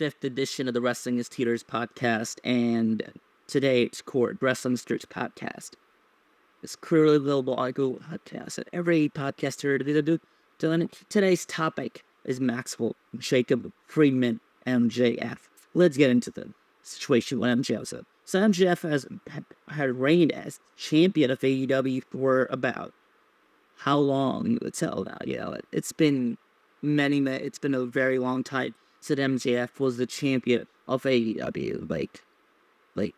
5th edition of the Wrestling is Teeters podcast, and today it's Court Wrestling is Teeters podcast. It's clearly available on Google Podcasts and every podcaster to today's topic is Maxwell Jacob Friedman MJF. Let's get into the situation with MJF. So MJF had reigned as champion of AEW for about how long? You would tell now. It's been it's been a very long time since MJF was the champion of AEW. Like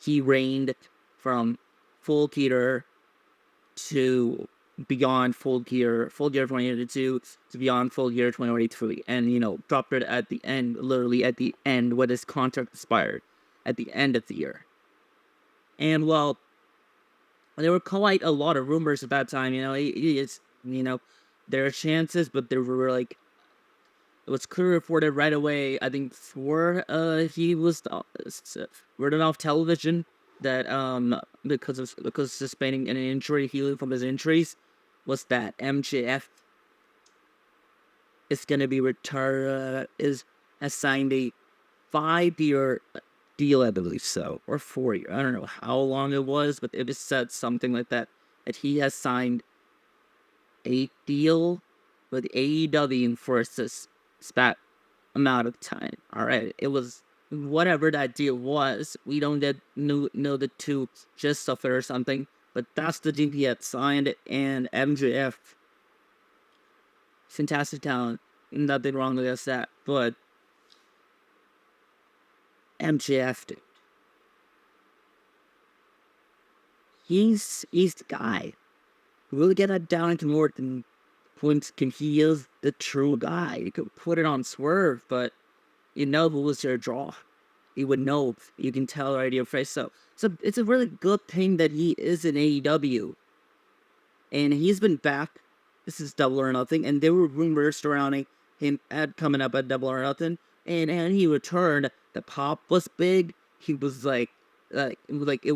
he reigned from Full Gear to beyond Full Gear 2022 to beyond Full Gear 2023, and dropped it at the end, literally at the end when his contract expired, at the end of the year. And well, there were quite a lot of rumors at that time. There are chances, but there were it was clear reported right away. I think before he was written off television that because of sustaining an injury, healing from his injuries, was that MJF is going to be has signed a 5-year deal, I believe so, or 4-year. I don't know how long it was, but it said something like that he has signed a deal with AEW for this amount of time. All right, it was whatever that deal was. We don't know the two gist of it or something, but that's the deal he had signed. And MJF, fantastic talent, nothing wrong with that, but MJF, dude, he's the guy. Really get that down into more than points. He is the true guy. You could put it on Swerve, but who was your draw. You would know. You can tell right your face. So it's a really good thing that he is in AEW, and he's been back. This is Double or Nothing, and there were rumors surrounding him coming up at Double or Nothing, and he returned. The pop was big. He was it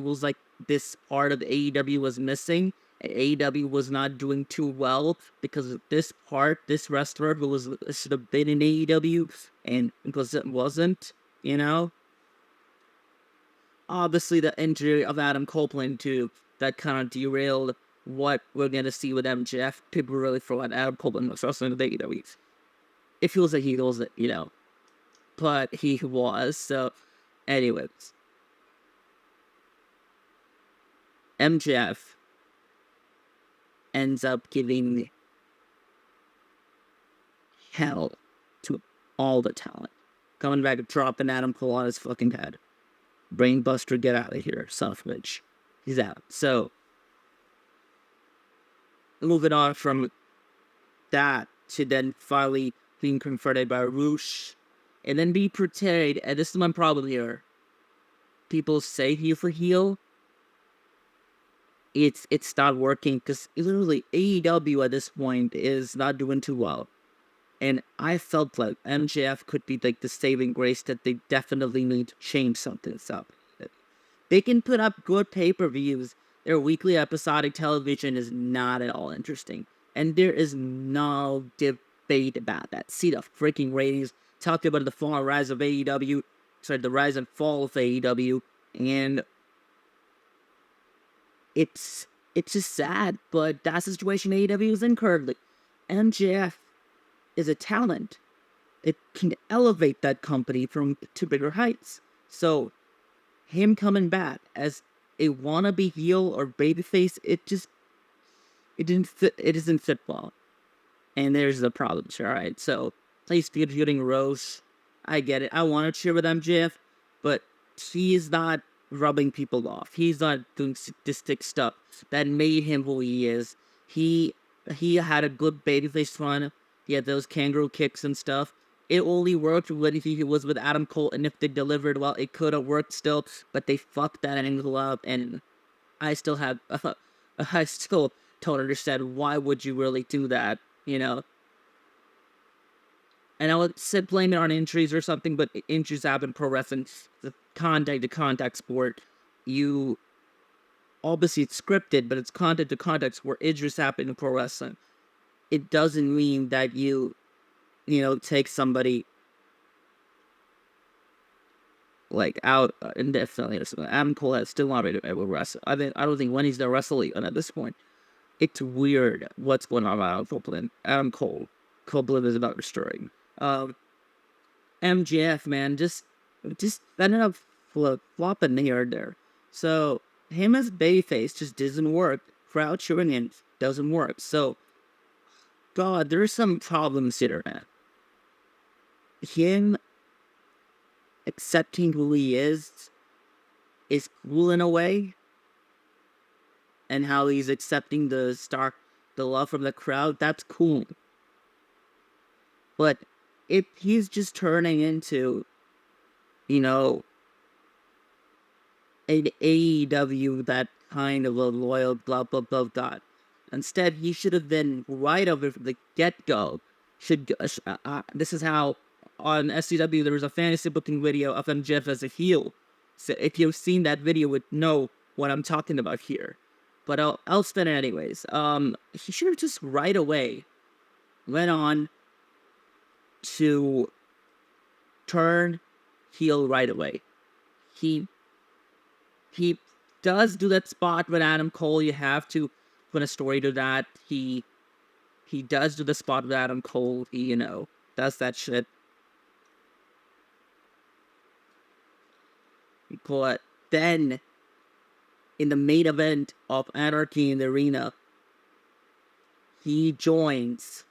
was like this part of AEW was missing. AEW was not doing too well because of this wrestler who should have been in AEW, and because it wasn't, Obviously, the injury of Adam Copeland too, that kind of derailed what we're gonna see with MJF. People really forgot Adam Copeland was wrestling with AEW. It feels like he wasn't, but he was. So, anyways, MJF ends up giving hell to all the talent. Coming back and dropping Adam Cole on his fucking head. Brainbuster, get out of here, son of a bitch. He's out. So, moving on from that to then finally being confronted by Roosh, and then be portrayed, and this is my problem here. People say heel for heel. It's not working because literally AEW at this point is not doing too well. And I felt like MJF could be like the saving grace that they definitely need to change something up. They can put up good pay-per-views. Their weekly episodic television is not at all interesting. And there is no debate about that. See the freaking ratings. Talked about the fall and rise of AEW. The rise and fall of AEW. And it's just sad, but that's the situation AEW is in currently. MJF is a talent. It can elevate that company to bigger heights. So, him coming back as a wannabe heel or babyface, it doesn't fit well. And there's the problems, alright? So, he's feuding Rose. I get it. I want to cheer with MJF, but he is not rubbing people off. He's not doing sadistic stuff that made him who he is. He had a good babyface run. He had those kangaroo kicks and stuff. It only worked when he was with Adam Cole, and if they delivered well, it could have worked still, but they fucked that angle up, and I still don't understand why would you really do that, And I would blame it on injuries or something, but injuries happen in pro wrestling. The contact sport. Obviously it's scripted, but it's contact to contact where injuries happen in pro wrestling. It doesn't mean that you take somebody like out indefinitely or something. Adam Cole has still not been able to wrestle. I don't think when he's the wrestling at this point. It's weird what's going on about Adam Cole. Copeland is about restoring. MJF, man, just ended up flopping the yard there. So him as babyface just doesn't work. Crowd cheering in doesn't work. So God, there's some problems here, man. Him accepting who he is cool in a way, and how he's accepting the love from the crowd. That's cool. But if he's just turning into, an AEW, that kind of a loyal blah blah blah dot. Instead, he should have been right over from the get-go. This is how on SCW there was a fantasy booking video of MJF as a heel. So if you've seen that video, you would know what I'm talking about here. But I'll spin it anyways. He should have just right away went on to turn heel right away. He does do that spot with Adam Cole. You have to put a story to that. He does do the spot with Adam Cole. He, does that shit. But then, in the main event of Anarchy in the Arena, he joins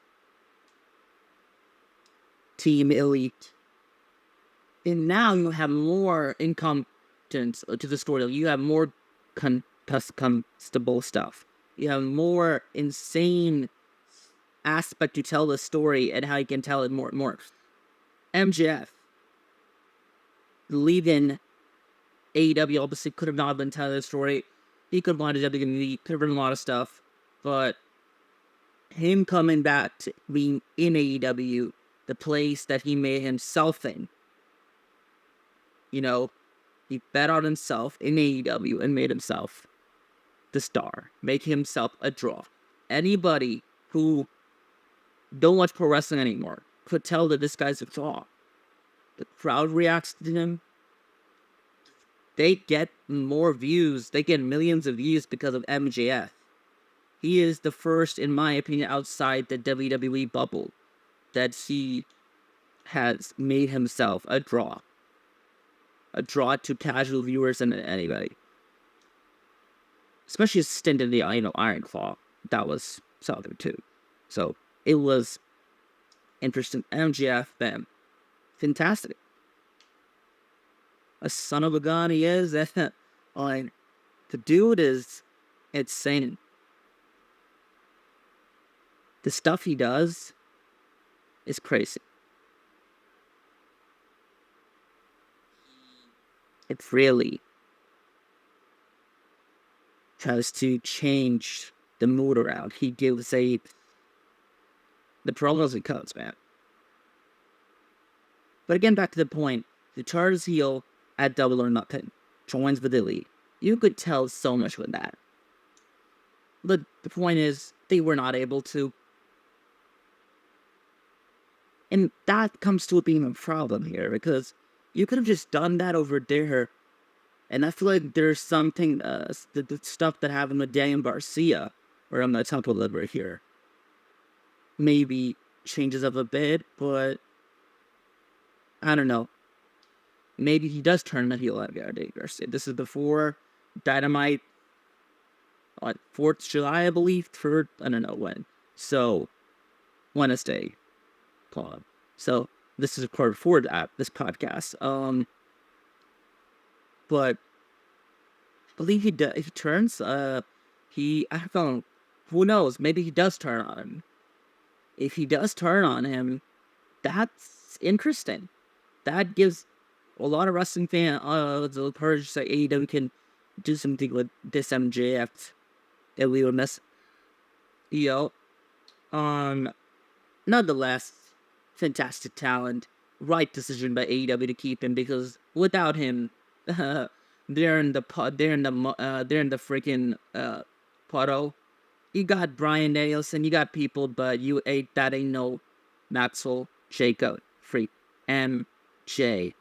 Team Elite. And now you have more incompetence to the story. You have more customizable stuff. You have more insane aspect to tell the story and how you can tell it more and more. MJF leaving AEW obviously could have not been telling the story. He could have wanted WWE, could have written a lot of stuff. But him coming back to being in AEW, the place that he made himself in, he bet on himself in AEW and made himself the star, make himself a draw. Anybody who don't watch pro wrestling anymore could tell that this guy's a draw. The crowd reacts to him. They get more views. They get millions of views because of MJF. He is the first, in my opinion, outside the WWE bubble that he has made himself a draw. A draw to casual viewers and anybody. Especially his stint in the Iron Claw. That was something too. So it was interesting. MJF, bam. Fantastic. A son of a gun he is. The dude is insane. The stuff he does is crazy. It really tries to change the mood around. He gives the promos and cuts, man. But again, back to the point. The Chargers heel at Double or Nothing joins with Elite. You could tell so much with that. But the point is, they were not able to. And that comes to being a problem here, because you could have just done that over there. And I feel like there's something, the stuff that happened with Daniel Garcia, or I'm not talking about right here, maybe changes up a bit, but I don't know. Maybe he does turn the heel at Daniel Garcia. This is before Dynamite, on 4th of July, I believe, I don't know when. So, Wednesday. So this is recorded for this podcast. But I believe he turns. I don't know. Who knows? Maybe he does turn on him. If he does turn on him, that's interesting. That gives a lot of wrestling fans the courage that AEW can do something with this MJF that we would miss. Nonetheless, fantastic talent. Right decision by AEW to keep him, because without him, they're in the freaking puddle. You got Bryan Danielson, you got people, but that ain't no Maxwell Jacob freak MJF.